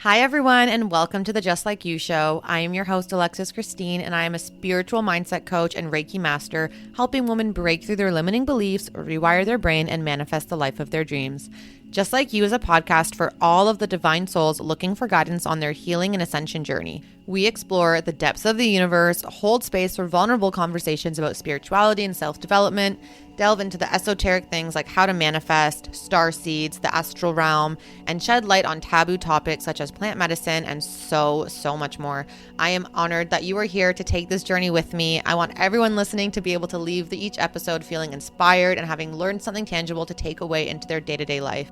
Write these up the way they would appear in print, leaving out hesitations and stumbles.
Hi, everyone, and welcome to the Just Like You show. I am your host, Alexis Christine, and I am a spiritual mindset coach and Reiki master, helping women break through their limiting beliefs, rewire their brain, and manifest the life of their dreams. Just Like You is a podcast for all of the divine souls looking for guidance on their healing and ascension journey. We explore the depths of the universe, hold space for vulnerable conversations about spirituality and self-development, delve into the esoteric things like how to manifest, star seeds, the astral realm, and shed light on taboo topics such as plant medicine and so much more. I am honored that you are here to take this journey with me. I want everyone listening to be able to leave each episode feeling inspired and having learned something tangible to take away into their day-to-day life.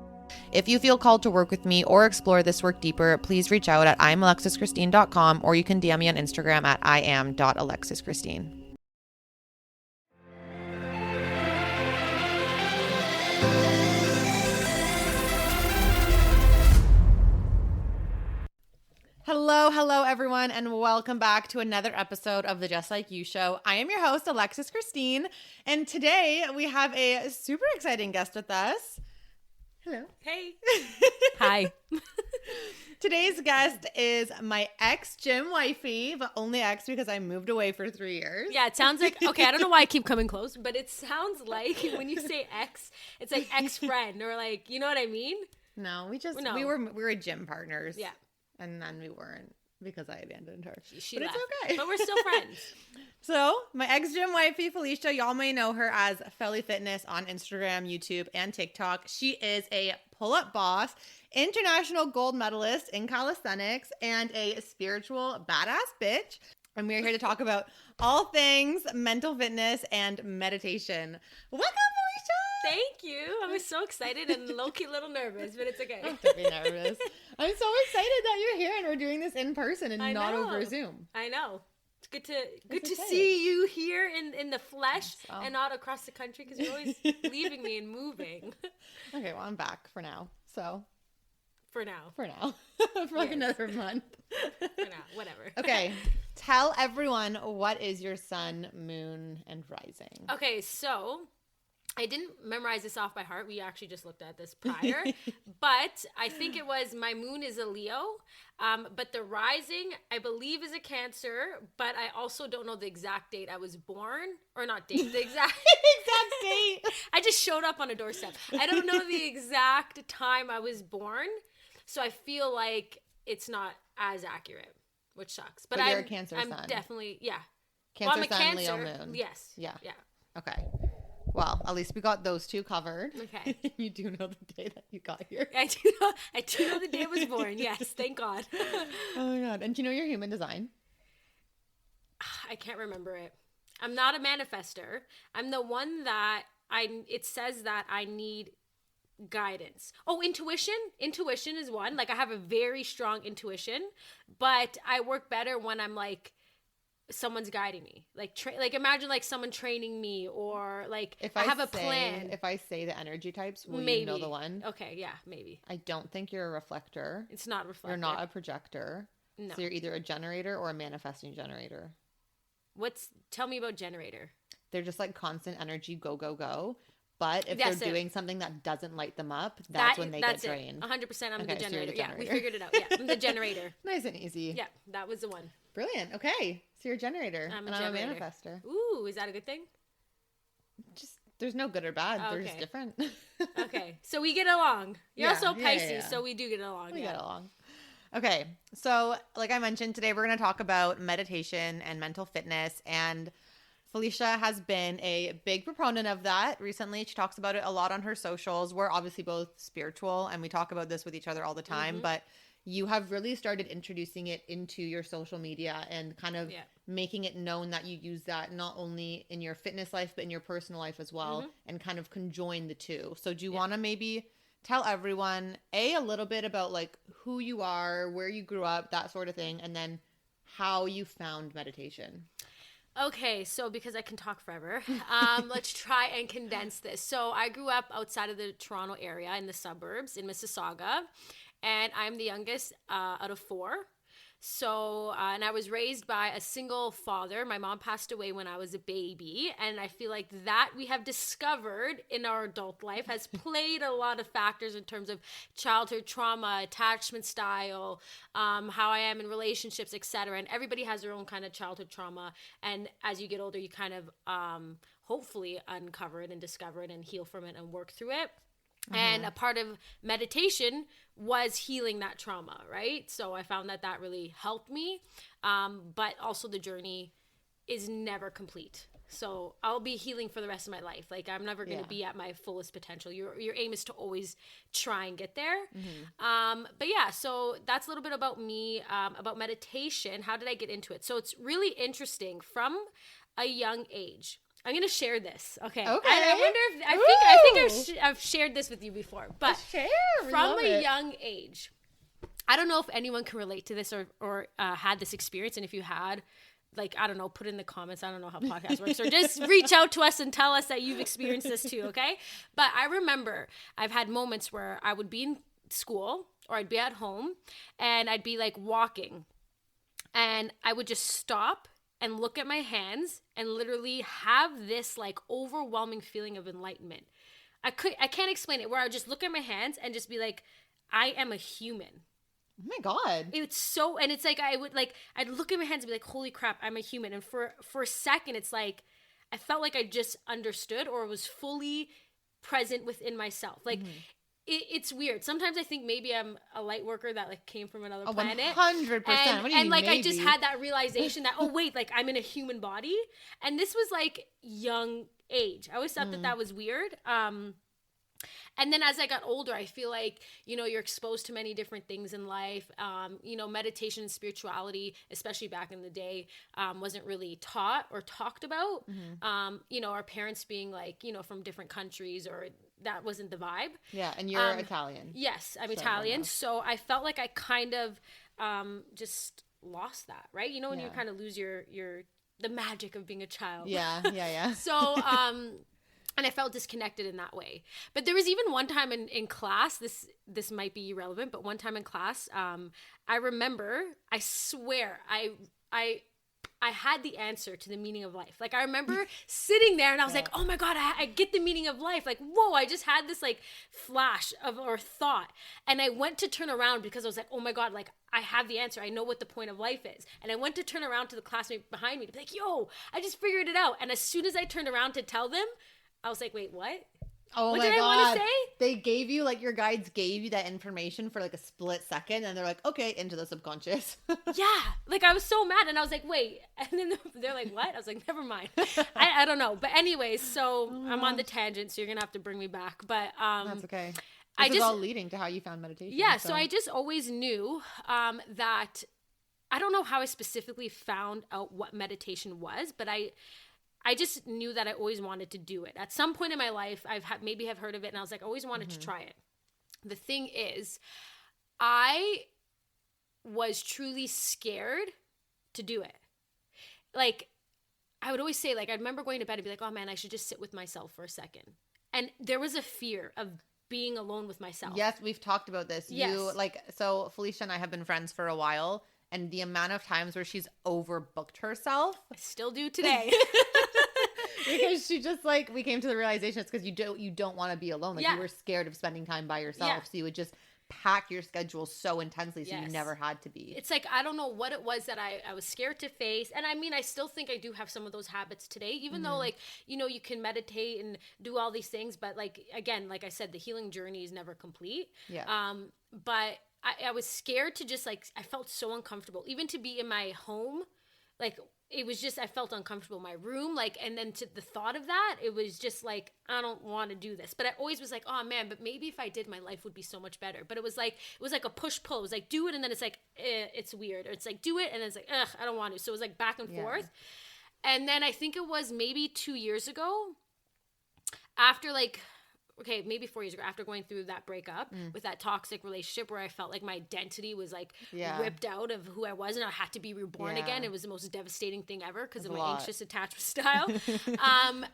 If you feel called to work with me or explore this work deeper, please reach out at imalexischristine.com or you can DM me on Instagram at iam.alexischristine. Hello, everyone, and welcome back to another episode of the Just Like You show. I am your host, Alexis Christine, and today we have a super exciting guest with us. Hello. Hey. Hi. Today's guest is my ex-gym wifey, but only ex because I moved away for 3 years. Yeah, it sounds like, okay, I don't know why I keep coming close, but it sounds like when you say ex, it's like ex-friend or like, you know what I mean? No, we were gym partners. Yeah. And then we weren't because I abandoned her. She but left. It's okay. But we're still friends. So my ex-gym wifey, Felicia, y'all may know her as FellyFitness on Instagram, YouTube, and TikTok. She is a pull-up boss, international gold medalist in calisthenics, and a spiritual badass bitch. And we're here to talk about all things mental fitness and meditation. Welcome, Felicia! Thank you. I'm so excited and low-key a little nervous, but it's okay. Don't be nervous. I'm so excited that you're here and we're doing this in person and not over Zoom. I know. It's good to see you here in the flesh and not across the country because you're always leaving me and moving. Okay, well, I'm back for now. So. For now. For like another month. For now. Whatever. Okay. Tell everyone, what is your sun, moon, and rising? Okay, so I didn't memorize this off by heart. We actually just looked at this prior. But I think it was my moon is a Leo. But the rising, I believe, is a Cancer. But I also don't know the exact date I was born. Or not date, the exact date. I just showed up on a doorstep. I don't know the exact time I was born. So I feel like it's not as accurate, which sucks. But you're a Cancer sun. I'm definitely, yeah. Cancer I'm a sun, Cancer. Leo moon. Yes. Yeah. Yeah. Okay. Well, at least we got those two covered. Okay. You do know the day that you got here. I do know the day I was born. Yes, thank God. Oh my God. And do you know your human design? I can't remember it. I'm not a manifester. I'm the one that it says that I need guidance. Oh, intuition. Intuition is one. Like I have a very strong intuition, but I work better when I'm like someone's guiding me. Like imagine like someone training me or like if I have a plan. If I say the energy types, will maybe. You know the one? Okay, yeah, maybe. I don't think you're a reflector. It's not reflector. You're not a projector. No. So you're either a generator or a manifesting generator. Tell me about generator. They're just like constant energy, go, go, go. But if they're doing something that doesn't light them up, that's when they get drained. 100% I'm the generator. Yeah, we figured it out. Yeah, I'm the generator. Nice and easy. Yeah, that was the one. Brilliant. Okay. So you're a generator. I'm a manifester. Ooh, is that a good thing? Just, there's no good or bad. Okay. They're just different. Okay. So we get along. You're also Pisces, so we do get along. We get along. Okay. So like I mentioned, today we're going to talk about meditation and mental fitness, and Felicia has been a big proponent of that recently. She talks about it a lot on her socials. We're obviously both spiritual and we talk about this with each other all the time, but you have really started introducing it into your social media and kind of making it known that you use that not only in your fitness life, but in your personal life as well, and kind of conjoin the two. So do you want to maybe tell everyone, a little bit about like who you are, where you grew up, that sort of thing, and then how you found meditation? Okay, so because I can talk forever, let's try and condense this. So I grew up outside of the Toronto area in the suburbs in Mississauga, and I'm the youngest out of 4. So, and I was raised by a single father. My mom passed away when I was a baby. And I feel like that we have discovered in our adult life has played a lot of factors in terms of childhood trauma, attachment style, how I am in relationships, etc. And everybody has their own kind of childhood trauma. And as you get older, you kind of hopefully uncover it and discover it and heal from it and work through it. And a part of meditation was healing that trauma, right? So I found that that really helped me. But also the journey is never complete. So I'll be healing for the rest of my life. Like I'm never going to be at my fullest potential. Your aim is to always try and get there. But yeah, so that's a little bit about me, about meditation. How did I get into it? So it's really interesting from a young age. I'm going to share this. Okay. I wonder if, I think I've shared this with you before, but from a young age, I don't know if anyone can relate to this or had this experience. And if you had, like, I don't know, put in the comments. I don't know how podcast works, or just reach out to us and tell us that you've experienced this too. Okay. But I remember I've had moments where I would be in school or I'd be at home and I'd be like walking and I would just stop and look at my hands and literally have this like overwhelming feeling of enlightenment. I can't explain it, where I would just look at my hands and just be like, I am a human. Oh my God. It's so, and it's like, I'd look at my hands and be like, holy crap, I'm a human. And for a second, it's like, I felt like I just understood or was fully present within myself. Like, it's weird. Sometimes I think maybe I'm a light worker that like came from another planet. 100%. And like, I just had that realization that, oh wait, like I'm in a human body. And this was like young age. I always thought that was weird. And then as I got older, I feel like, you know, you're exposed to many different things in life. You know, meditation and spirituality, especially back in the day, wasn't really taught or talked about. You know, our parents being like, you know, from different countries, or that wasn't the vibe. Yeah, and you're Italian. Yes, I'm Italian. So I felt like I kind of just lost that, right? You know, when you kind of lose the magic of being a child. Yeah. So, and I felt disconnected in that way. But there was even one time in class, this might be irrelevant, but one time in class, I remember, I swear, I had the answer to the meaning of life. Like I remember sitting there and I was like, oh my God, I get the meaning of life. Like, whoa, I just had this like flash or thought. And I went to turn around because I was like, oh my God, like I have the answer. I know what the point of life is. And I went to turn around to the classmate behind me to be like, yo, I just figured it out. And as soon as I turned around to tell them, I was like, wait, what? Oh what my did God. I want to say? They gave you, like, your guides gave you that information for like a split second, and they're like, okay, into the subconscious. Yeah. Like I was so mad, and I was like, wait. And then they're like, what? I was like, never mind. I don't know. But anyways, so I'm on the tangent, so you're going to have to bring me back. But that's okay. This is all leading to how you found meditation. Yeah. So I just always knew that I don't know how I specifically found out what meditation was, but I just knew that I always wanted to do it. At some point in my life, maybe have heard of it, and I was like, I always wanted to try it. The thing is, I was truly scared to do it. Like, I would always say, like, I remember going to bed and be like, oh man, I should just sit with myself for a second. And there was a fear of being alone with myself. Yes, we've talked about this. Yes. So Felicia and I have been friends for a while, and the amount of times where she's overbooked herself. I still do today. Because she just like, we came to the realization it's because you don't want to be alone. Like you were scared of spending time by yourself. So you would just pack your schedule so intensely so you never had to be. It's like, I don't know what it was that I was scared to face. And I mean, I still think I do have some of those habits today, even though like, you know, you can meditate and do all these things. But like, again, like I said, the healing journey is never complete. Yeah. But I was scared to just like, I felt so uncomfortable, even to be in my home. Like it was just, I felt uncomfortable in my room. Like, and then to the thought of that, it was just like, I don't want to do this. But I always was like, oh man, but maybe if I did, my life would be so much better. But it was like a push pull. It was like, do it. And then it's like, it's weird. Or it's like, do it. And then it's like, ugh, I don't want to. So it was like back and forth. And then I think it was maybe 2 years ago, after like, okay, maybe 4 years ago, after going through that breakup with that toxic relationship where I felt like my identity was like ripped out of who I was and I had to be reborn again. It was the most devastating thing ever because of my anxious attachment style.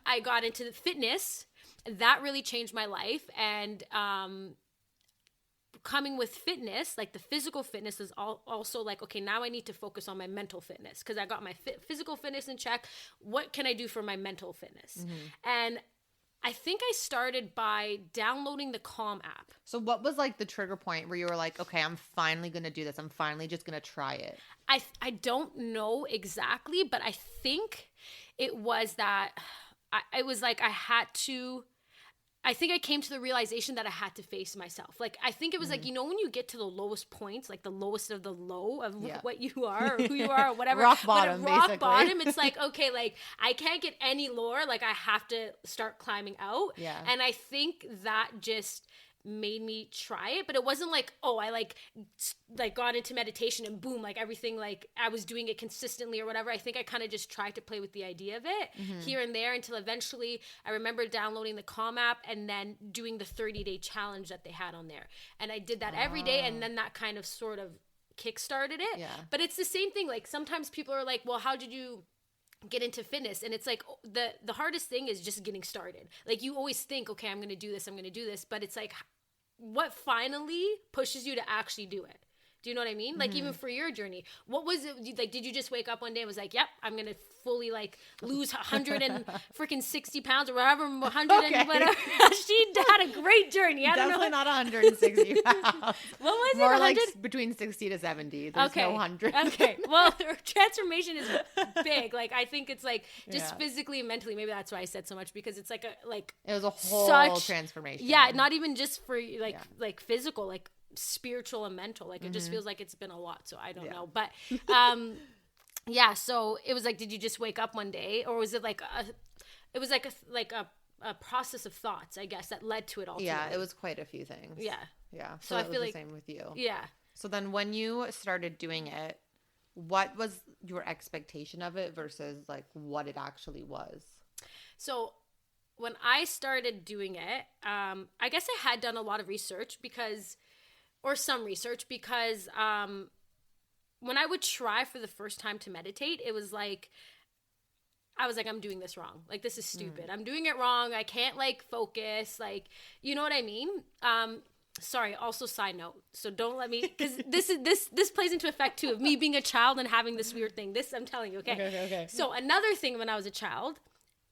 I got into the fitness. That really changed my life. And coming with fitness, like the physical fitness is also like, okay, now I need to focus on my mental fitness because I got my physical fitness in check. What can I do for my mental fitness? And I think I started by downloading the Calm app. So what was like the trigger point where you were like, okay, I'm finally going to do this. I'm finally just going to try it. I don't know exactly, but I think it was that I was like, I think I came to the realization that I had to face myself. Like, I think it was like, you know, when you get to the lowest points, like the lowest of the low of what you are or who you are or whatever. Rock bottom, rock bottom, it's like, okay, like I can't get any lower. Like I have to start climbing out. Yeah. And I think that just made me try it, but it wasn't like, oh, I like got into meditation and boom, like everything, like I was doing it consistently or whatever. I think I kind of just tried to play with the idea of it here and there until eventually I remember downloading the Calm app and then doing the 30-day challenge that they had on there. And I did that every day, and then that kind of sort of kickstarted it. Yeah. But it's the same thing. Like sometimes people are like, well, how did you get into fitness? And it's like the hardest thing is just getting started. Like you always think, okay, I'm going to do this, but it's like, what finally pushes you to actually do it? Do you know what I mean? Like even for your journey, what was it like? Did you just wake up one day and was like, yep, I'm going to fully like lose 100 and freaking 60 pounds or whatever, 100 and whatever. She had a great journey. I don't Definitely know. not 160 pounds. What was it? More 100? like between 60 to 70. There's no 100. Okay. Well, her transformation is big. Like I think it's like just physically and mentally. Maybe that's why I said so much, because it's like it was a whole transformation. Yeah, not even just for like physical, like spiritual and mental. Like it just feels like it's been a lot. So I don't know. But so it was like, did you just wake up one day, or was it like a process of thoughts, I guess, that led to it all? Yeah, it was quite a few things. Yeah. So I feel like the same with you. Yeah. So then when you started doing it, what was your expectation of it versus like what it actually was? So when I started doing it, I guess I had done a lot of research because when I would try for the first time to meditate, it was like, I was like, I'm doing this wrong. Like, this is stupid. I'm doing it wrong. I can't like focus. Like, you know what I mean? Sorry. Also, side note. So don't let me, because this plays into effect too of me being a child and having this weird thing. This I'm telling you. Okay. So another thing when I was a child,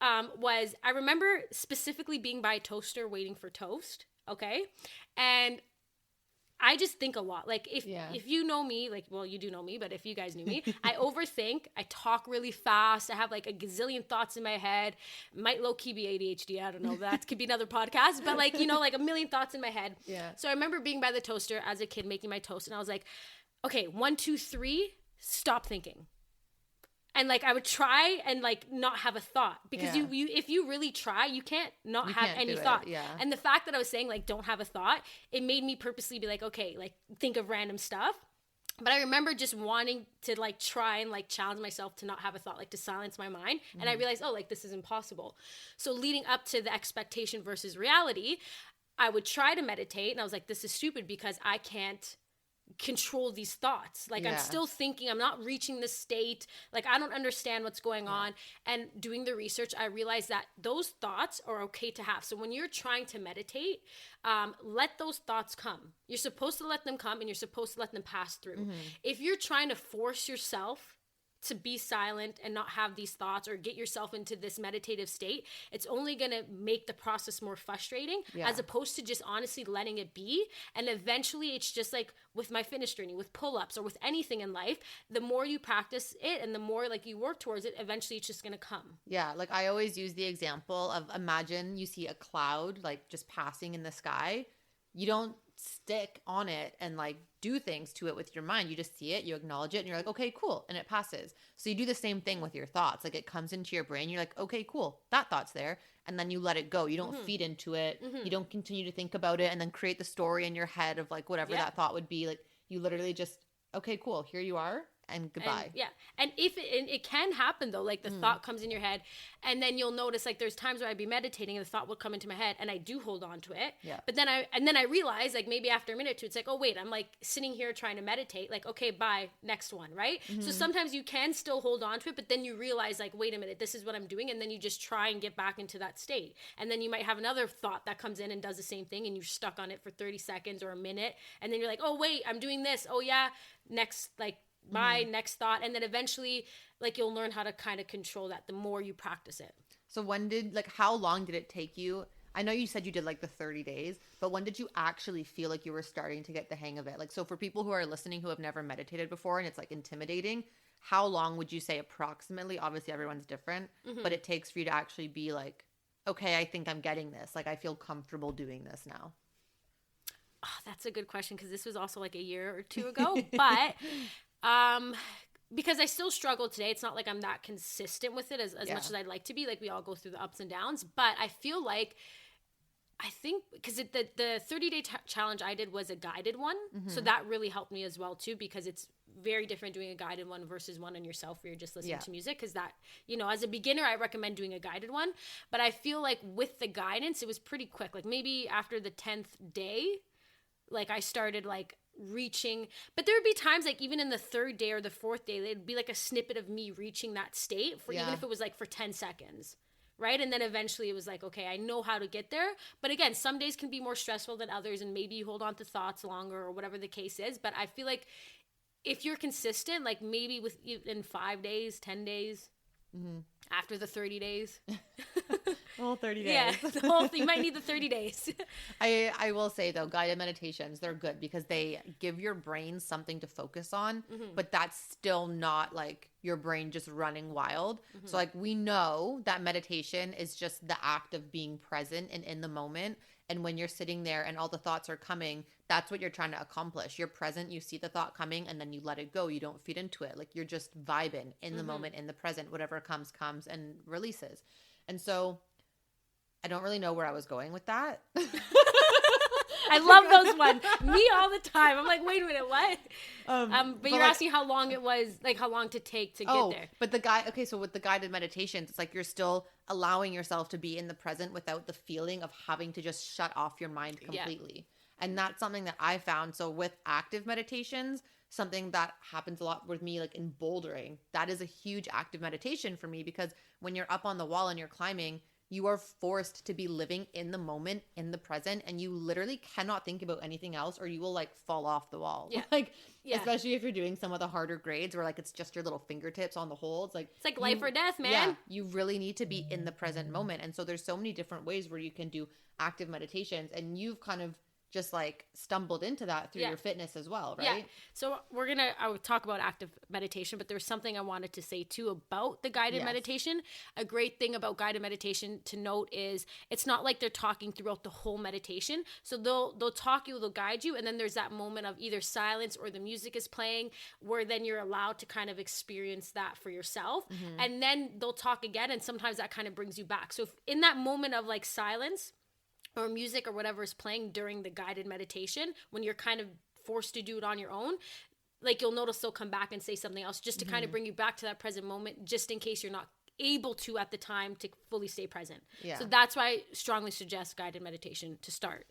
was I remember specifically being by a toaster waiting for toast. Okay. And I just think a lot. Like if you know me, like, well, you do know me, but if you guys knew me, I overthink. I talk really fast. I have like a gazillion thoughts in my head. Might low key be ADHD. I don't know. That could be another podcast, but like, you know, like a million thoughts in my head. Yeah. So I remember being by the toaster as a kid, making my toast. And I was like, okay, 1, 2, 3, stop thinking. And like I would try and like not have a thought, because you if you really try, you can't have any thought. Yeah. And the fact that I was saying like don't have a thought, it made me purposely be like, okay, like think of random stuff. But I remember just wanting to like try and like challenge myself to not have a thought, like to silence my mind. And I realized, oh, like this is impossible. So leading up to the expectation versus reality, I would try to meditate, and I was like, this is stupid because I can't control these thoughts. Like I'm still thinking, I'm not reaching this state. Like I don't understand what's going on. And doing the research, I realized that those thoughts are okay to have. So when you're trying to meditate, let those thoughts come. You're supposed to let them come, and you're supposed to let them pass through. If you're trying to force yourself to be silent and not have these thoughts or get yourself into this meditative state, it's only going to make the process more frustrating, as opposed to just honestly letting it be. And eventually it's just like with my fitness journey, with pull-ups or with anything in life, the more you practice it and the more like you work towards it, eventually it's just going to come. Yeah. Like I always use the example of, imagine you see a cloud like just passing in the sky. You don't stick on it and like do things to it with your mind. You just see it, you acknowledge it, and you're like, okay, cool. And it passes. So you do the same thing with your thoughts. Like it comes into your brain. You're like, okay, cool. That thought's there. And then you let it go. You don't feed into it. You don't continue to think about it and then create the story in your head of like whatever that thought would be. Like you literally just, okay, cool. Here you are. And goodbye. And it can happen though, like the thought comes in your head, and then you'll notice like there's times where I'd be meditating and the thought would come into my head and I do hold on to it. Yeah. But then I realize, like, maybe after a minute or two, it's like, oh wait, I'm like sitting here trying to meditate, like, okay, bye, next one, right? So sometimes you can still hold on to it, but then you realize, like, wait a minute, this is what I'm doing, and then you just try and get back into that state. And then you might have another thought that comes in and does the same thing, and you're stuck on it for 30 seconds or a minute, and then you're like, oh wait, I'm doing this, oh yeah, next, like, my next thought. And then eventually, like, you'll learn how to kind of control that the more you practice it. So how long did it take you? I know you said you did like the 30 days, but when did you actually feel like you were starting to get the hang of it? Like, so for people who are listening who have never meditated before and it's like intimidating, how long would you say approximately? Obviously everyone's different, but it takes for you to actually be like, okay, I think I'm getting this. Like, I feel comfortable doing this now. Oh, that's a good question, because this was also like a year or two ago. But because I still struggle today. It's not like I'm that consistent with it as much as I'd like to be. Like, we all go through the ups and downs. But I feel like, I think, because the 30-day challenge I did was a guided one. So that really helped me as well, too, because it's very different doing a guided one versus one on yourself where you're just listening to music. Because that, as a beginner, I recommend doing a guided one. But I feel like with the guidance, it was pretty quick. Like, maybe after the 10th day, like, I started like reaching, but there would be times, like, even in the 3rd day or the 4th day, it'd be like a snippet of me reaching that state for even if it was like for 10 seconds. Right. And then eventually it was like, okay, I know how to get there. But again, some days can be more stressful than others, and maybe you hold on to thoughts longer or whatever the case is. But I feel like if you're consistent, like maybe in 5 days, 10 days, after the 30 days. The whole 30 days. Yeah, the whole thing. You might need the 30 days. I will say, though, guided meditations, they're good because they give your brain something to focus on, but that's still not like your brain just running wild. So, like, we know that meditation is just the act of being present and in the moment. And when you're sitting there and all the thoughts are coming, that's what you're trying to accomplish. You're present, you see the thought coming, and then you let it go. You don't feed into it. Like, you're just vibing in the moment, in the present. Whatever comes and releases. And so I don't really know where I was going with that. I love those ones. Me all the time. I'm like, wait a minute, what? But you're asking how long it was, like how long to take to get there. But so with the guided meditations, it's like you're still allowing yourself to be in the present without the feeling of having to just shut off your mind completely. Yeah. And that's something that I found. So with active meditations, something that happens a lot with me, like in bouldering, that is a huge active meditation for me, because when you're up on the wall and you're climbing, you are forced to be living in the moment, in the present, and you literally cannot think about anything else or you will like fall off the wall. Yeah. Especially if you're doing some of the harder grades where like it's just your little fingertips on the holds. Like, it's like life or death, man. Yeah, you really need to be in the present moment. And so there's so many different ways where you can do active meditations, and you've kind of just like stumbled into that through your fitness as well, right? Yeah. So I would talk about active meditation, but there's something I wanted to say too about the guided meditation. A great thing about guided meditation to note is it's not like they're talking throughout the whole meditation. So they'll talk you, they'll guide you, and then there's that moment of either silence or the music is playing where then you're allowed to kind of experience that for yourself. And then they'll talk again, and sometimes that kind of brings you back. So if in that moment of like silence or music or whatever is playing during the guided meditation, when you're kind of forced to do it on your own, like, you'll notice they'll come back and say something else just to kind of bring you back to that present moment, just in case you're not able to at the time to fully stay present. Yeah. So that's why I strongly suggest guided meditation to start.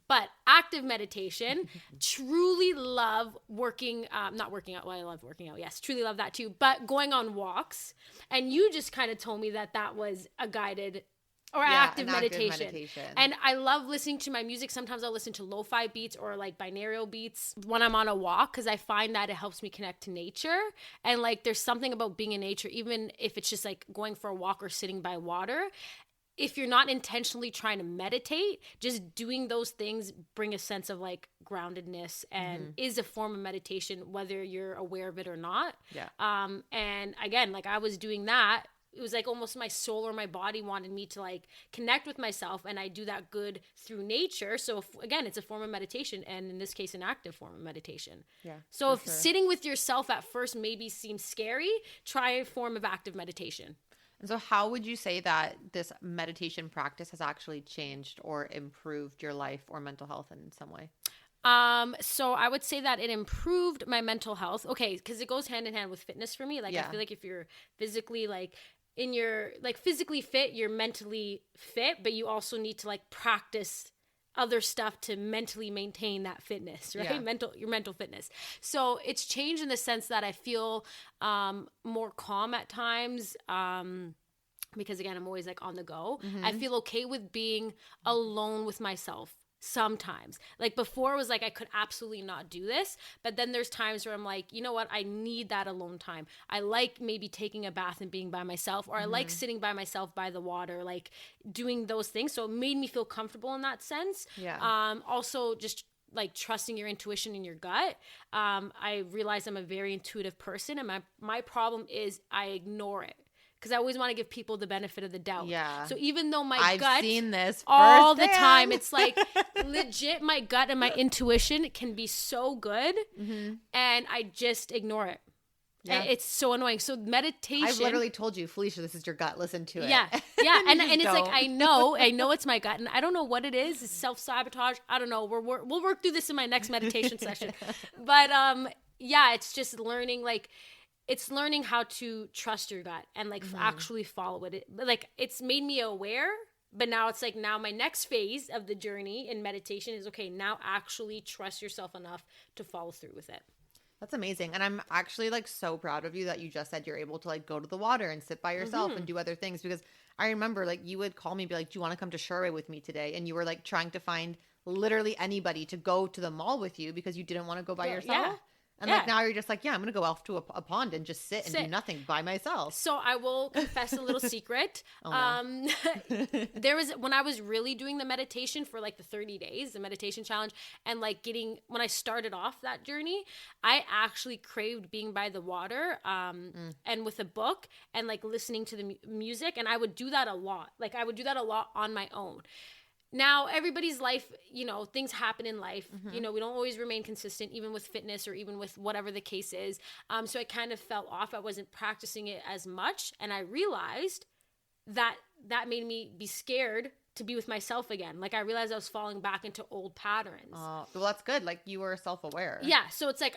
But active meditation, truly love not working out. Well, I love working out. Yes, truly love that too. But going on walks. And you just kind of told me that was a guided or active meditation. And I love listening to my music. Sometimes I'll listen to lo-fi beats or like binaural beats when I'm on a walk, because I find that it helps me connect to nature. And like, there's something about being in nature, even if it's just like going for a walk or sitting by water. If you're not intentionally trying to meditate, just doing those things bring a sense of like groundedness and is a form of meditation, whether you're aware of it or not. Yeah. And again, like, I was doing that. It was like almost my soul or my body wanted me to like connect with myself, and I do that good through nature. So again, it's a form of meditation, and in this case, an active form of meditation. Yeah. So if sitting with yourself at first maybe seems scary, try a form of active meditation. And so how would you say that this meditation practice has actually changed or improved your life or mental health in some way? So I would say that it improved my mental health. Okay, because it goes hand in hand with fitness for me. Like I feel like if you're physically like in your like physically fit, you're mentally fit, but you also need to like practice other stuff to mentally maintain that fitness, right? Your mental fitness. So it's changed in the sense that I feel more calm at times. Because again, I'm always like on the go. I feel okay with being alone with myself. Sometimes, like before, it was like I could absolutely not do this, but then there's times where I'm like, you know what, I need that alone time. I like maybe taking a bath and being by myself, or I like sitting by myself by the water, like doing those things. So it made me feel comfortable in that sense. Also just like trusting your intuition and your gut. I realize I'm a very intuitive person, and my problem is I ignore it. Because I always want to give people the benefit of the doubt. Yeah. So even though I've gut seen this all the time, it's like legit my gut and my intuition can be so good, and I just ignore it. Yeah. And it's so annoying. So meditation. I've literally told you, Felicia, this is your gut. Listen to it. Yeah. and it's don't. Like I know it's my gut, and I don't know what it is. It's self-sabotage. I don't know. We'll work through this in my next meditation session. But it's just learning like. It's learning how to trust your gut and like actually follow it. Like it's made me aware, but now it's like now my next phase of the journey in meditation is okay, now actually trust yourself enough to follow through with it. That's amazing. And I'm actually like so proud of you that you just said you're able to like go to the water and sit by yourself and do other things, because I remember like you would call me and be like, do you want to come to Shoreway with me today? And you were like trying to find literally anybody to go to the mall with you because you didn't want to go by yourself. Yeah. And like now you're just like, I'm going to go off to a pond and just sit and do nothing by myself. So I will confess a little secret. There was, when I was really doing the meditation for like the 30 days, the meditation challenge, and like when I started off that journey, I actually craved being by the water and with a book and like listening to the music. And I would do that a lot. Like I would do that a lot on my own. Now, everybody's life, things happen in life. We don't always remain consistent, even with fitness or even with whatever the case is. So I kind of fell off. I wasn't practicing it as much. And I realized that made me be scared to be with myself again. Like I realized I was falling back into old patterns. Well, that's good. Like you were self-aware. Yeah. So it's like,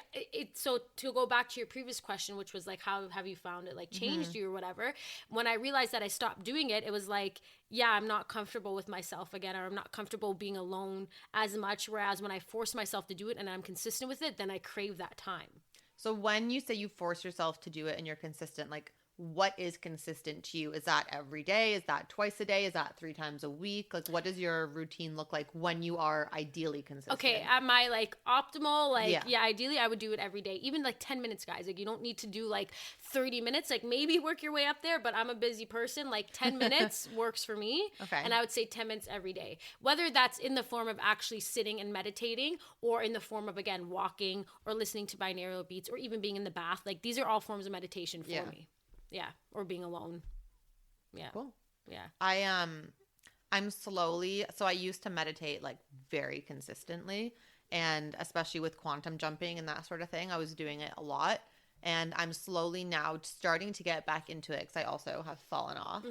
so to go back to your previous question, which was like, how have you found it like changed you or whatever? When I realized that I stopped doing it, it was like, I'm not comfortable with myself again, or I'm not comfortable being alone as much. Whereas when I force myself to do it and I'm consistent with it, then I crave that time. So when you say you force yourself to do it and you're consistent, like what is consistent to you? Is that every day? Is that twice a day? Is that 3 times a week? Like what does your routine look like when you are ideally consistent? Okay, at my like optimal, like ideally I would do it every day. Even like 10 minutes, guys. Like you don't need to do like 30 minutes. Like maybe work your way up there, but I'm a busy person. Like 10 minutes works for me. Okay. And I would say 10 minutes every day. Whether that's in the form of actually sitting and meditating, or in the form of, again, walking or listening to binaural beats, or even being in the bath. Like these are all forms of meditation for me. Yeah, or being alone. Yeah. Cool. Yeah. I'm slowly, so I used to meditate like very consistently, and especially with quantum jumping and that sort of thing, I was doing it a lot. And I'm slowly now starting to get back into it because I also have fallen off.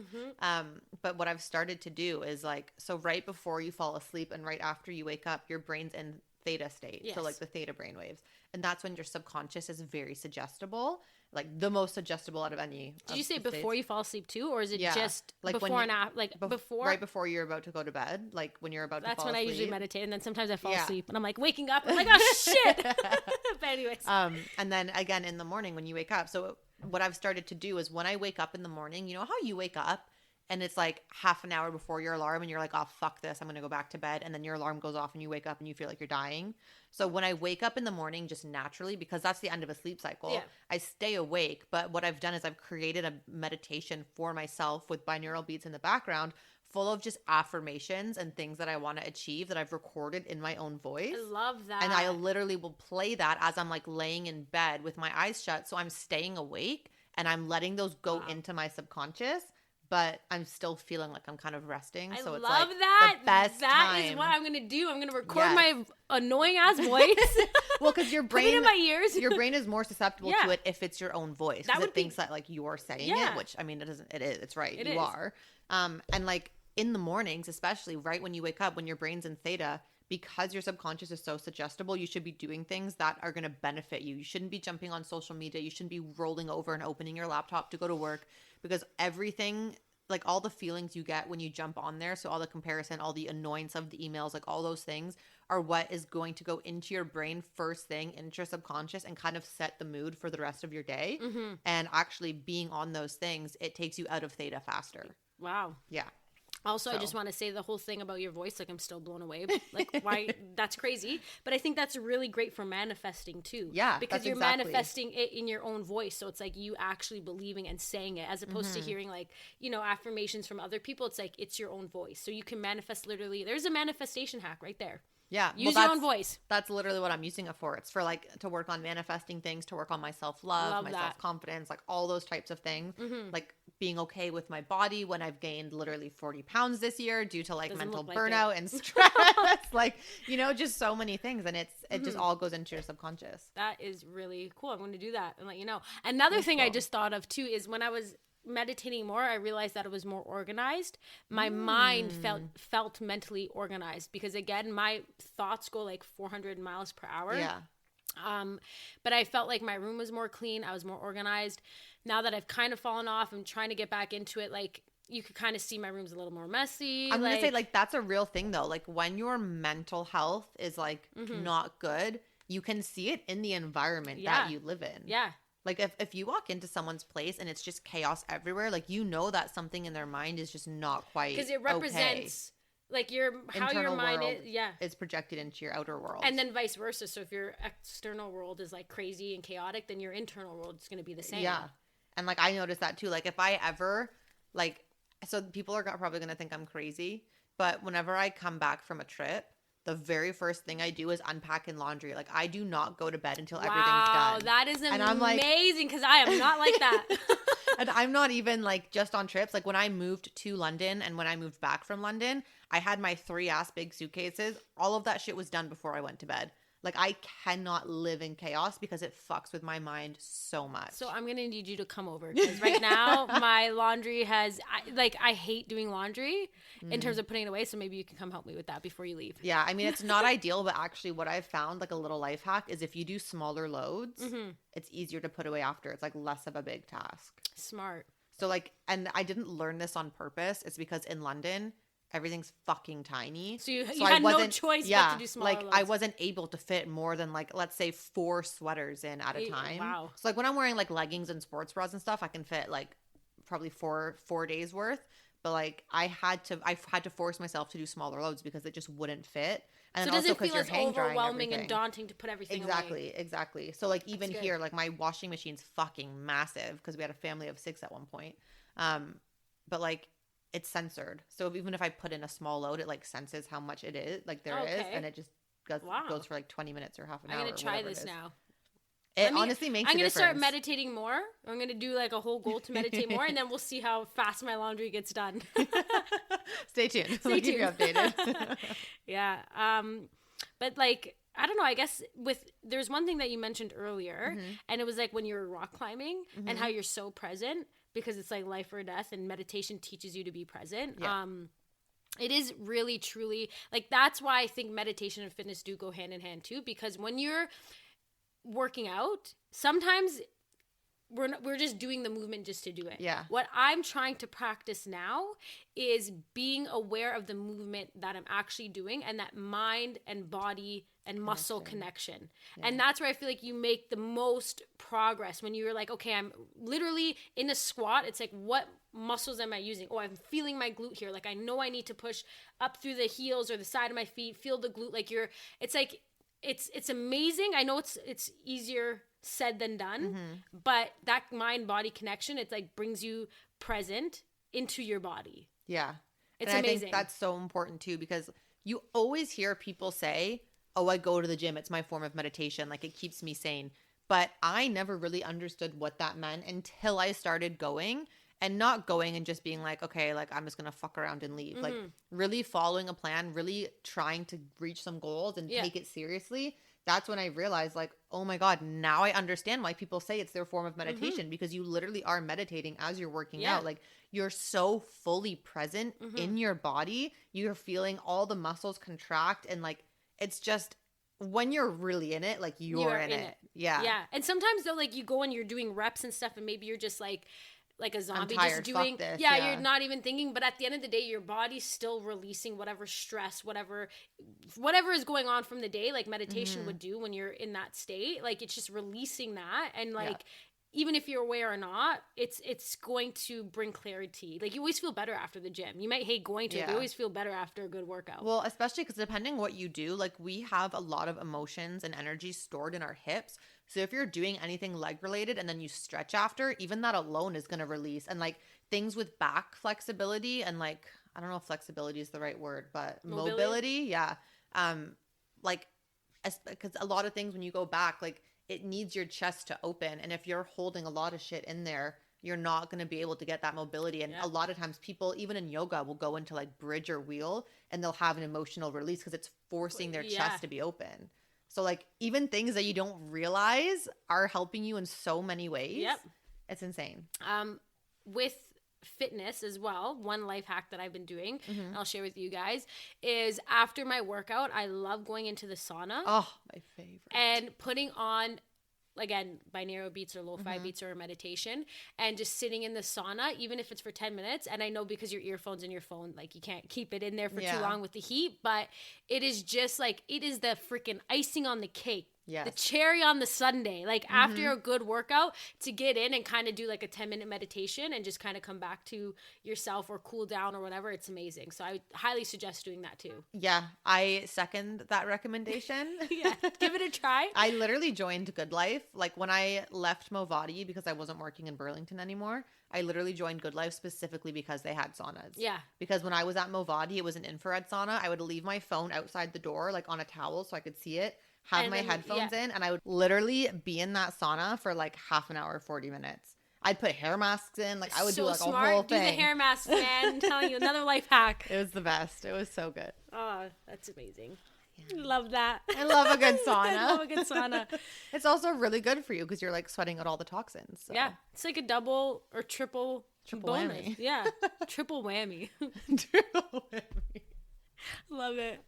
But what I've started to do is like, so right before you fall asleep and right after you wake up, your brain's in theta state. Yes. So like the theta brainwaves. And that's when your subconscious is very suggestible, like the most suggestible out of any. Did you say before states. You fall asleep too? Or is it just like before and after? Like before? Right before you're about to go to bed, like when you're about to fall asleep. That's when I usually meditate. And then sometimes I fall asleep and I'm like waking up. I'm like, oh shit. But anyways. And then again in the morning when you wake up. So what I've started to do is when I wake up in the morning, you know how you wake up and it's like half an hour before your alarm and you're like, oh, fuck this, I'm going to go back to bed. And then your alarm goes off and you wake up and you feel like you're dying. So when I wake up in the morning, just naturally, because that's the end of a sleep cycle, I stay awake. But what I've done is I've created a meditation for myself with binaural beats in the background, full of just affirmations and things that I want to achieve that I've recorded in my own voice. I love that. And I literally will play that as I'm like laying in bed with my eyes shut. So I'm staying awake and I'm letting those go into my subconscious. But I'm still feeling like I'm kind of resting. So it's love like that. The best That time. is what I'm going to do. I'm going to record my annoying ass voice. Well, because your brain, put it in my ears. Your brain is more susceptible to it if it's your own voice. Because it thinks that like you're saying it, which I mean, it isn't. It is. It's right. You are. And like in the mornings, especially right when you wake up, when your brain's in theta, because your subconscious is so suggestible, you should be doing things that are going to benefit you. You shouldn't be jumping on social media. You shouldn't be rolling over and opening your laptop to go to work, because everything, like all the feelings you get when you jump on there, so all the comparison, all the annoyance of the emails, like all those things are what is going to go into your brain first thing, into your subconscious, and kind of set the mood for the rest of your day. And actually being on those things, it takes you out of theta faster. Wow. Yeah. Also, I just want to say the whole thing about your voice, like I'm still blown away. Like, why? That's crazy. But I think that's really great for manifesting too. Yeah, because you're manifesting it in your own voice. So it's like you actually believing and saying it, as opposed to hearing like, you know, affirmations from other people. It's like, it's your own voice. So you can manifest literally. There's a manifestation hack right there. Yeah. Use your own voice. That's literally what I'm using it for. It's for like to work on manifesting things, to work on my self-love, my self-confidence, like all those types of things. Like being okay with my body when I've gained literally 40 pounds this year due to like mental burnout and stress. Like, you know, just so many things. And it just all goes into your subconscious. That is really cool. I'm going to do that and let you know. Another thing I just thought of too is when I was meditating more, I realized that it was more organized. My mind felt mentally organized, because again, my thoughts go like 400 miles per hour. Yeah. But I felt like my room was more clean. I was more organized. Now that I've kind of fallen off, I'm trying to get back into it. Like, you could kind of see my room's a little more messy. I'm going to say, like, that's a real thing though. Like, when your mental health is like not good, you can see it in the environment that you live in. Yeah. Like, if you walk into someone's place and it's just chaos everywhere, like, you know that something in their mind is just not quite because it represents like how your mind is projected into your outer world, and then vice versa. So if your external world is like crazy and chaotic, then your internal world is going to be the same. Yeah. And like I noticed that too. Like if I ever like, so people are probably going to think I'm crazy, but whenever I come back from a trip, the very first thing I do is unpack in laundry. Like, I do not go to bed until everything's done. Wow, that is amazing, because I am not like that. And I'm not even, like, just on trips. Like, when I moved to London and when I moved back from London, I had my 3-ass big suitcases. All of that shit was done before I went to bed. Like, I cannot live in chaos because it fucks with my mind so much. So I'm going to need you to come over, because right now my laundry I hate doing laundry in terms of putting it away. So maybe you can come help me with that before you leave. Yeah. I mean, it's not ideal, but actually what I've found, like a little life hack, is if you do smaller loads, it's easier to put away after. It's like less of a big task. Smart. So like, and I didn't learn this on purpose. It's because in London, everything's fucking tiny. So you had no choice but to do smaller loads. I wasn't able to fit more than like, let's say 4 sweaters in at a time. Wow. So like when I'm wearing like leggings and sports bras and stuff, I can fit like probably 4 days worth. But like I had to force myself to do smaller loads because it just wouldn't fit. And so then does also it feel as overwhelming and daunting to put everything away? Exactly. So like even here, like my washing machine's fucking massive because we had a family of 6 at one point. But like, it's censored. So even if I put in a small load, it like senses how much it is, like there is, and it just goes for like 20 minutes or half an hour. I'm going to try this now. It honestly makes I'm going to start meditating more. I'm going to do like a whole goal to meditate more, and then we'll see how fast my laundry gets done. Stay tuned. We'll keep you updated. Yeah. But like, I don't know, I guess there's one thing that you mentioned earlier, and it was like when you were rock climbing and how you're so present, because it's like life or death, and meditation teaches you to be present. Yeah. It is really, truly, like, that's why I think meditation and fitness do go hand in hand too, because when you're working out, sometimes we're just doing the movement just to do it. Yeah. What I'm trying to practice now is being aware of the movement that I'm actually doing, and that mind and body and muscle connection. Yeah. And that's where I feel like you make the most progress, when you're like, okay, I'm literally in a squat. It's like, what muscles am I using? Oh, I'm feeling my glute here. Like, I know I need to push up through the heels or the side of my feet, feel the glute. Like it's like, it's amazing. I know it's easier said than done, but that mind-body connection, it's like brings you present into your body. Yeah. It's and amazing. I think that's so important too, because you always hear people say, oh, I go to the gym, it's my form of meditation, like it keeps me sane. But I never really understood what that meant until I started going, and not going and just being like, okay, like I'm just going to fuck around and leave. Like really following a plan, really trying to reach some goals and take it seriously. That's when I realized, like, oh my God, now I understand why people say it's their form of meditation, because you literally are meditating as you're working out. Like, you're so fully present in your body. You're feeling all the muscles contract, and like, It's just when you're really in it, like you're in it. Yeah. Yeah. And sometimes though, like you go and you're doing reps and stuff and maybe you're just like a zombie, I'm tired. just doing, Fuck this. yeah, you're not even thinking, but at the end of the day, your body's still releasing whatever stress, whatever is going on from the day, like meditation would do when you're in that state. Like it's just releasing that. And like, even if you're aware or not, it's going to bring clarity. Like you always feel better after the gym. You might hate going to it, but you always feel better after a good workout. Well, especially because depending what you do, like we have a lot of emotions and energy stored in our hips. So if you're doing anything leg related and then you stretch after, even that alone is going to release. And like things with back flexibility and like, I don't know if flexibility is the right word, but mobility. Yeah. Like, because a lot of things when you go back, like, it needs your chest to open. And if you're holding a lot of shit in there, you're not going to be able to get that mobility. And a lot of times people, even in yoga, will go into like bridge or wheel and they'll have an emotional release because it's forcing their chest to be open. So like even things that you don't realize are helping you in so many ways. Yep. It's insane. With fitness as well, one life hack that I've been doing, and I'll share with you guys, is after my workout, I love going into the sauna. Oh, my favorite. And putting on, again, binaural beats or lo-fi beats or meditation, and just sitting in the sauna, even if it's for 10 minutes. And I know because your earphones in your phone, like you can't keep it in there for too long with the heat, but it is just like, it is the freaking icing on the cake. Yes. The cherry on the sundae, like after a good workout, to get in and kind of do like a 10-minute meditation and just kind of come back to yourself or cool down or whatever. It's amazing. So I highly suggest doing that too. Yeah, I second that recommendation. Give it a try. I literally joined Good Life. Like when I left Movati because I wasn't working in Burlington anymore, I literally joined Good Life specifically because they had saunas. Yeah. Because when I was at Movati, it was an infrared sauna. I would leave my phone outside the door, like on a towel so I could see it. Have my headphones in, and I would literally be in that sauna for like half an hour, 40 minutes. I'd put hair masks in. Like I would do like a whole thing. Do the hair mask, man. I'm telling you, another life hack. It was the best. It was so good. Oh, that's amazing. Love that. I love a good sauna. I love a good sauna. It's also really good for you because you're like sweating out all the toxins. So. Yeah. It's like a double or triple bonus. Whammy. Yeah. Triple whammy. Triple whammy. Love it.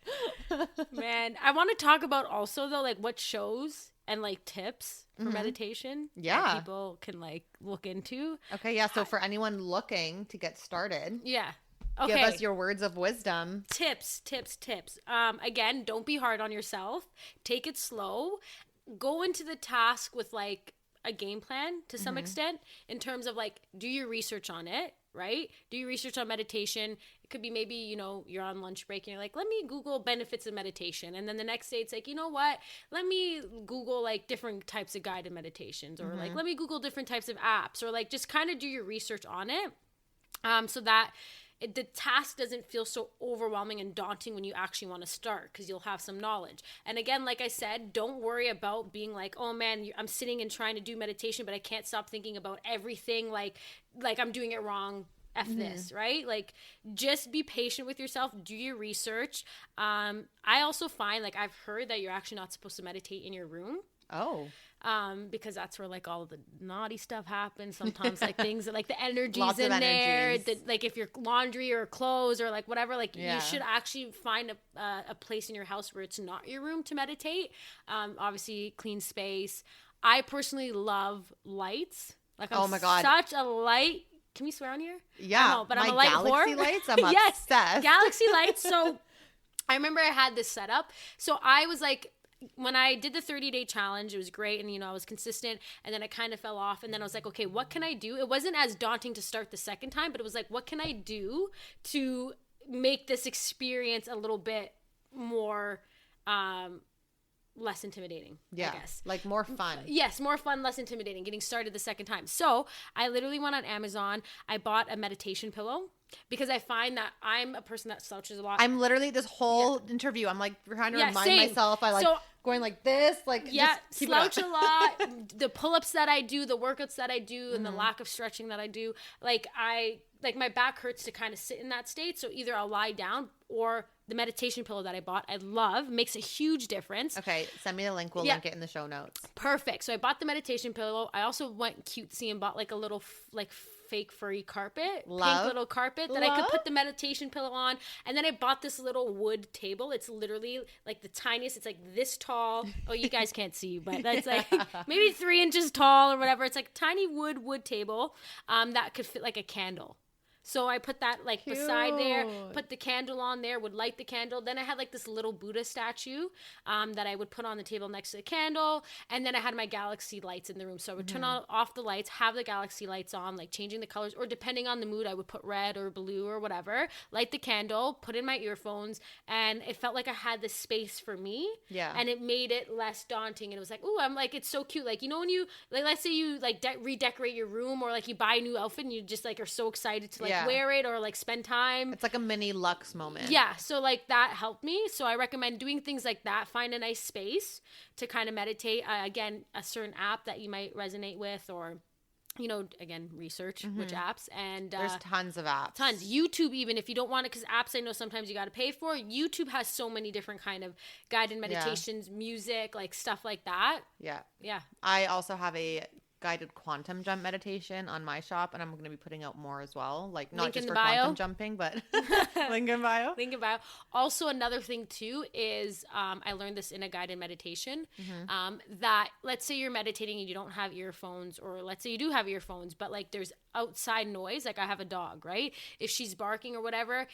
Man, I want to talk about also though, like what shows and like tips for meditation that people can like look into. Okay, yeah. So for anyone looking to get started, okay, give us your words of wisdom. Tips. Again, don't be hard on yourself. Take it slow. Go into the task with like a game plan to some extent in terms of like, do your research on it, right? Do your research on meditation. It could be maybe, you know, you're on lunch break and you're like, let me Google benefits of meditation. And then the next day it's like, you know what? Let me Google like different types of guided meditations or like, let me Google different types of apps or like just kind of do your research on it so that the task doesn't feel so overwhelming and daunting when you actually want to start because you'll have some knowledge. And again, like I said, don't worry about being like, oh man, I'm sitting and trying to do meditation, but I can't stop thinking about everything like I'm doing it wrong. F this, right? Like just be patient with yourself, do your research. I also find like I've heard that you're actually not supposed to meditate in your room. Oh. Because that's where like all of the naughty stuff happens. Sometimes like things that like the energies in there, like if you're laundry or clothes or like whatever, like you should actually find a place in your house where it's not your room to meditate. Obviously clean space. I personally love lights. Like I'm such a light. Can we swear on here? Yeah, know, but I'm a light Galaxy whore. Lights. I'm obsessed. Galaxy lights. So I remember I had this set up. So I was like, when I did the 30-day challenge, it was great. And, you know, I was consistent and then I kind of fell off. And then I was like, okay, what can I do? It wasn't as daunting to start the second time, but it was like, what can I do to make this experience a little bit more, less intimidating, I guess. Like more fun. Yes, more fun, less intimidating, getting started the second time. So I literally went on Amazon. I bought a meditation pillow because I find that I'm a person that slouches a lot. I'm literally this whole interview, I'm like trying to remind myself. I like going like this, like just keep slouch a lot. The pull-ups that I do, the workouts that I do, and the lack of stretching that I do, like my back hurts to kind of sit in that state. So either I'll lie down or the meditation pillow that I bought, I love, makes a huge difference. Okay, send me the link. We'll link it in the show notes. Perfect. So I bought the meditation pillow. I also went cutesy and bought like a little fake furry carpet, Love. pink little carpet that I could put the meditation pillow on. And then I bought this little wood table. It's literally like the tiniest. It's like this tall. Oh, you guys can't see, but that's like maybe 3 inches tall or whatever. It's like tiny wood table that could fit like a candle. So I put that like beside there, put the candle on there, would light the candle. Then I had like this little Buddha statue that I would put on the table next to the candle. And then I had my galaxy lights in the room. So I would turn off the lights, have the galaxy lights on, like changing the colors. Or depending on the mood, I would put red or blue or whatever. Light the candle, put in my earphones. And it felt like I had this space for me. Yeah. And it made it less daunting. And it was like, ooh, I'm like, it's so cute. Like, you know, when you, like, let's say you like redecorate your room or like you buy a new outfit and you just like are so excited to like wear it or like spend time. It's like a mini Lux moment. Yeah, so like that helped me. So I recommend doing things like that. Find a nice space to kind of meditate. Again, a certain app that you might resonate with, or you know, again, research which apps. And there's tons of apps. Tons. YouTube, even if you don't want it, because apps I know sometimes you got to pay for. YouTube has so many different kind of guided meditations, music, like stuff like that. Yeah. Yeah. I also have a guided quantum jump meditation on my shop, and I'm going to be putting out more as well, like not just for quantum jumping, but link in bio. Link in bio. Also, another thing too is I learned this in a guided meditation, that let's say you're meditating and you don't have earphones, or let's say you do have earphones, but like there's outside noise, like I have a dog, right? If she's barking or whatever,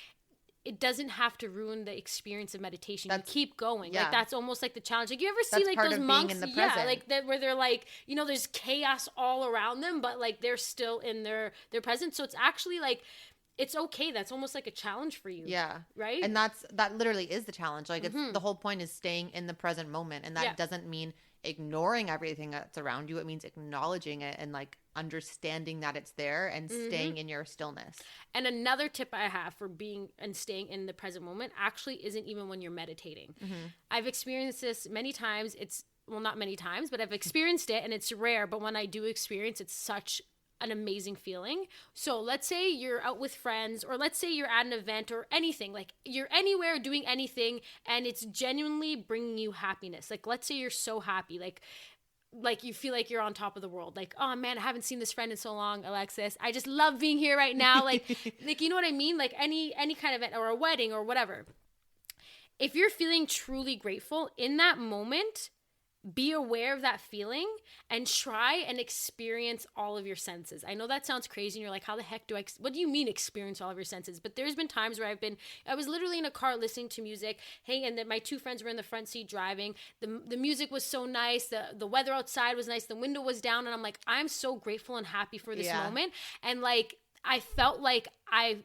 it doesn't have to ruin the experience of meditation. You keep going. Yeah. Like that's almost like the challenge. Like you ever see like those monks? Yeah, like that where they're like, you know, there's chaos all around them, but like they're still in their presence. So it's actually like, it's okay. That's almost like a challenge for you. Yeah. Right. And that literally is the challenge. Like it's the whole point is staying in the present moment. And that doesn't mean ignoring everything that's around you. It means acknowledging it and like understanding that it's there and staying in your stillness. And another tip I have for being and staying in the present moment actually isn't even when you're meditating. I've experienced this many times. It's, well, not many times, but I've experienced it, and it's rare. But when I do experience, it's such an amazing feeling. So let's say you're out with friends, or let's say you're at an event or anything, like you're anywhere doing anything and it's genuinely bringing you happiness. Like let's say you're so happy, like you feel like you're on top of the world. Like, oh man, I haven't seen this friend in so long, Alexis. I just love being here right now. Like you know what I mean? Like any kind of event or a wedding or whatever. If you're feeling truly grateful in that moment, be aware of that feeling and try and experience all of your senses. I know that sounds crazy and you're like, how the heck what do you mean experience all of your senses? But there's been times where I was literally in a car listening to music. Hey, and then my 2 friends were in the front seat driving. The music was so nice. The weather outside was nice. The window was down. And I'm like, I'm so grateful and happy for this moment. And like, I felt like I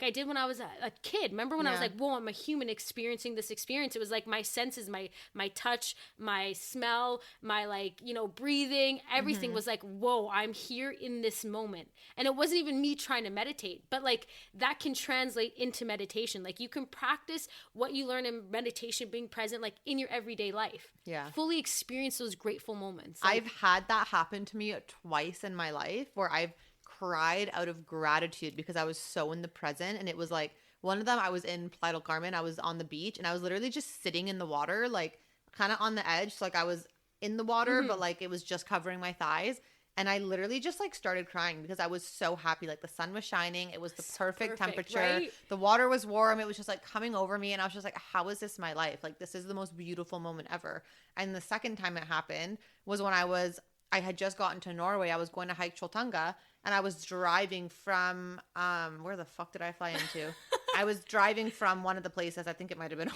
did when I was a kid. Remember when I was like, whoa, I'm a human experiencing this experience. It was like my senses, my touch, my smell, my like, you know, breathing, everything was like, whoa, I'm here in this moment. And it wasn't even me trying to meditate, but like that can translate into meditation. Like you can practice what you learn in meditation, being present, like in your everyday life. Yeah. Fully experience those grateful moments. Like, I've had that happen to me twice in my life where I've cried out of gratitude because I was so in the present. And it was like, one of them, I was in Playa del Carmen. I was on the beach and I was literally just sitting in the water, like kind of on the edge. So like I was in the water, but like it was just covering my thighs. And I literally just like started crying because I was so happy. Like the sun was shining. It was the perfect temperature. Right? The water was warm. It was just like coming over me. And I was just like, how is this my life? Like this is the most beautiful moment ever. And the second time it happened was when I had just gotten to Norway. I was going to hike Choltunga. And I was driving from, where the fuck did I fly into? I was driving from one of the places, I think it might have been,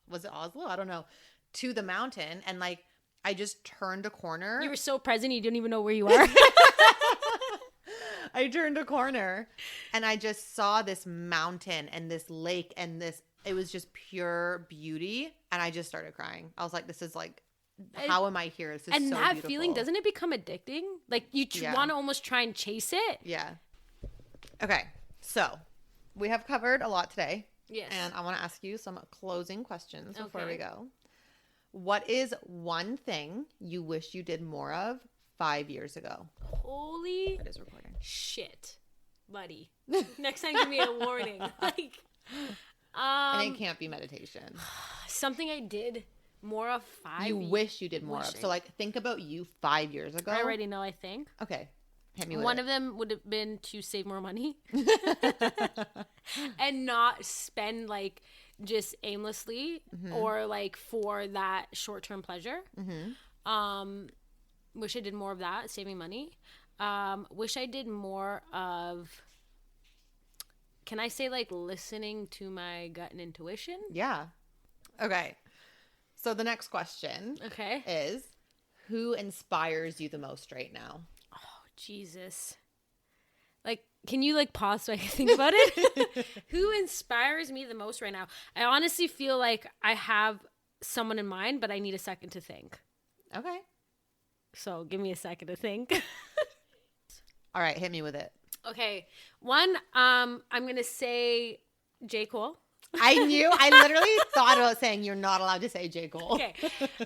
was it Oslo? I don't know, to the mountain. And like, I just turned a corner. You were so present, you didn't even know where you were. I turned a corner and I just saw this mountain and this lake and it was just pure beauty. And I just started crying. I was like, this is like, how am I here? This is and so that beautiful. Feeling, doesn't it become addicting? Like you want to almost try and chase it. Yeah. Okay. So we have covered a lot today. Yes. And I want to ask you some closing questions before we go. What is one thing you wish you did more of 5 years ago? Holy it is recording. Shit, buddy. Next time, give me a warning. Like, and it can't be meditation. Something I did more of 5 you wish you did more of. So like think about you 5 years ago. I already know, I think. Okay. Hit me with One it. of them would have been to save more money and not spend like just aimlessly or like for that short-term pleasure. Wish I did more of that, saving money. Wish I did more of, can I say like listening to my gut and intuition? Yeah. Okay. So the next question is, who inspires you the most right now? Oh, Jesus. Like, can you like pause so I can think about it? Who inspires me the most right now? I honestly feel like I have someone in mind, but I need a second to think. Okay. So give me a second to think. All right. Hit me with it. Okay. One, I'm going to say J. Cole. I literally thought about saying you're not allowed to say J. Cole. Okay.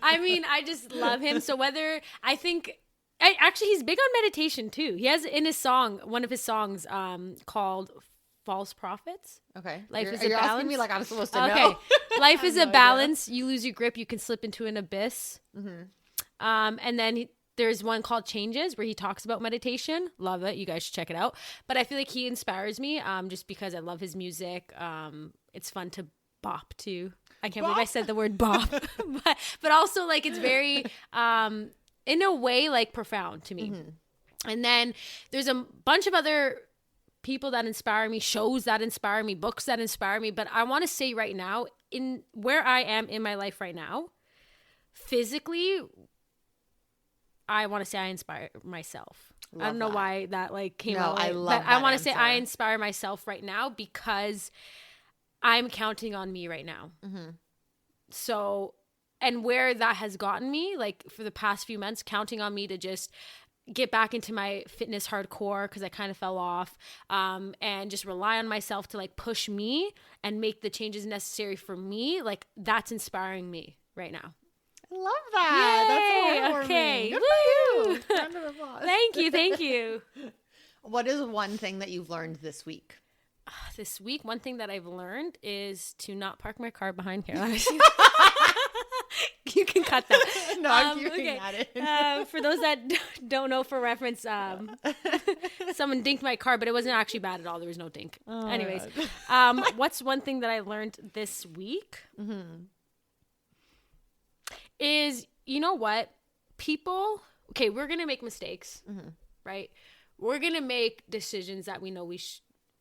I mean, I just love him. So whether actually he's big on meditation too. He has in his song, one of his songs called False Prophets. Okay. Life is you're a balance. asking me like I'm supposed to know. Life is a balance. You lose your grip, you can slip into an abyss. And then there's one called Changes where he talks about meditation. Love it. You guys should check it out. But I feel like he inspires me just because I love his music. It's fun to bop to. I can't believe I said the word bop. but also like it's very, in a way, like profound to me. And then there's a bunch of other people that inspire me, shows that inspire me, books that inspire me. But I want to say right now, in where I am in my life right now, physically, I want to say I inspire myself. I don't know why that like came out. I love but I want to say I inspire myself right now because I'm counting on me right now. So, and where that has gotten me, like for the past few months, counting on me to just get back into my fitness hardcore because I kind of fell off, and just rely on myself to like push me and make the changes necessary for me. Like that's inspiring me right now. I love that. Yay! That's so Okay. Good for you. Round of applause. Thank you. What is one thing that you've learned this week? This week, one thing that I've learned is to not park my car behind here. You can cut that. No, I'm keeping at it. For those that don't know, for reference, someone dinked my car, but it wasn't actually bad at all. There was no dink. Anyways, what's one thing that I learned this week? Is, you know what? People, okay, we're going to make mistakes, right? We're going to make decisions that we know we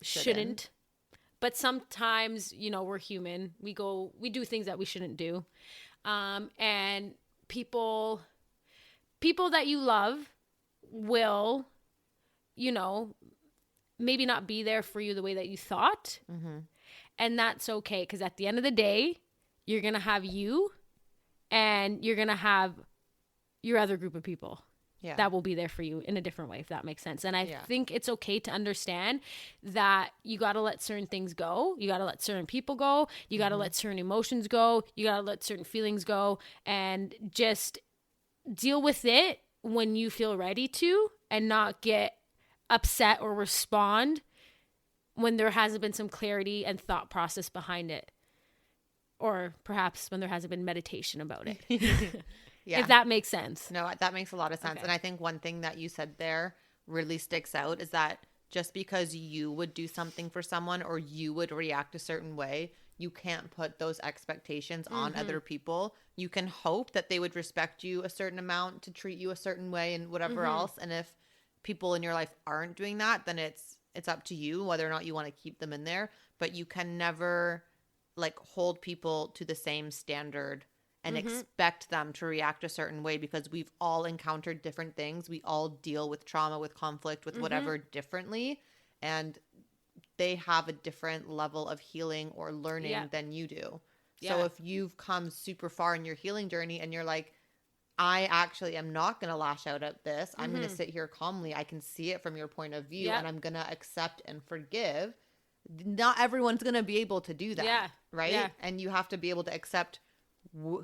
shouldn't. But sometimes, you know, we're human. We do things that we shouldn't do. And people that you love will, you know, maybe not be there for you the way that you thought. And that's okay. Because at the end of the day, you're going to have you and you're going to have your other group of people that will be there for you in a different way, if that makes sense. And I think it's okay to understand that you got to let certain things go. You got to let certain people go. You got to let certain emotions go. You got to let certain feelings go and just deal with it when you feel ready to, and not get upset or respond when there hasn't been some clarity and thought process behind it. Or perhaps when there hasn't been meditation about it. If that makes sense. No, that makes a lot of sense. Okay. And I think one thing that you said there really sticks out is that just because you would do something for someone or you would react a certain way, you can't put those expectations on other people. You can hope that they would respect you a certain amount to treat you a certain way and whatever else. And if people in your life aren't doing that, then it's up to you whether or not you want to keep them in there. But you can never like hold people to the same standard and expect them to react a certain way, because we've all encountered different things. We all deal with trauma, with conflict, with whatever differently. And they have a different level of healing or learning than you do. So if you've come super far in your healing journey and you're like, I actually am not going to lash out at this. I'm going to sit here calmly. I can see it from your point of view and I'm going to accept and forgive. Not everyone's going to be able to do that, right? Yeah. And you have to be able to accept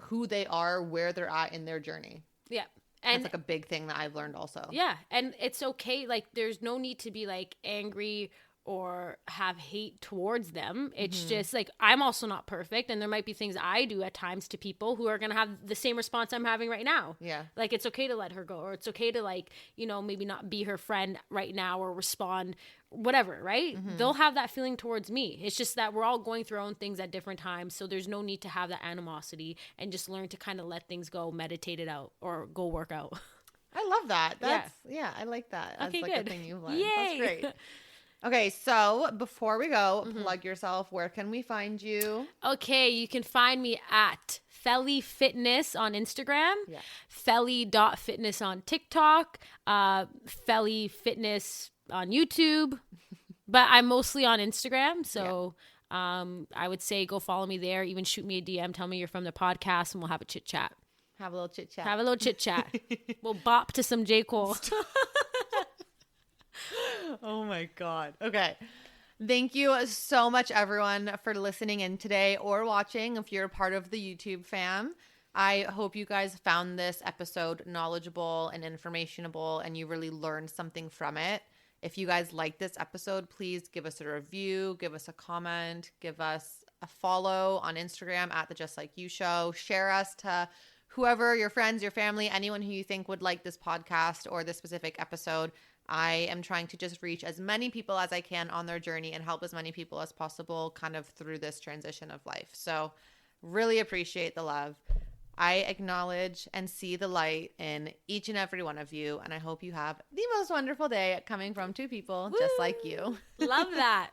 who they are, where they're at in their journey. Yeah. And that's like a big thing that I've learned also. Yeah. And it's okay. Like there's no need to be like angry or have hate towards them. It's just like, I'm also not perfect, and there might be things I do at times to people who are going to have the same response I'm having right now. Yeah. Like, it's okay to let her go, or it's okay to, like, you know, maybe not be her friend right now or respond, whatever, right? They'll have that feeling towards me. It's just that we're all going through our own things at different times, so there's no need to have that animosity, and just learn to kind of let things go, meditate it out, or go work out. I love that. That's, yeah, I like that. That's Okay, like good. a thing you've learned. Yay. That's great. Okay, so before we go, plug yourself. Where can we find you? Okay, you can find me at FellyFitness on Instagram, Yeah. Felly.fitness on TikTok, FellyFitness on YouTube, but I'm mostly on Instagram, so I would say go follow me there. Even shoot me a DM, tell me you're from the podcast, and we'll have a chit chat. Have a little chit chat. Have a little chit chat. We'll bop to some J. Cole. Oh my God. Okay. Thank you so much, everyone, for listening in today or watching. If you're a part of the YouTube fam, I hope you guys found this episode knowledgeable and informationable, and you really learned something from it. If you guys like this episode, please give us a review, give us a comment, give us a follow on Instagram at the Just Like You Show. Share us to whoever, your friends, your family, anyone who you think would like this podcast or this specific episode. I am trying to just reach as many people as I can on their journey and help as many people as possible kind of through this transition of life. So really appreciate the love. I acknowledge and see the light in each and every one of you. And I hope you have the most wonderful day coming from two people just like you. Love that.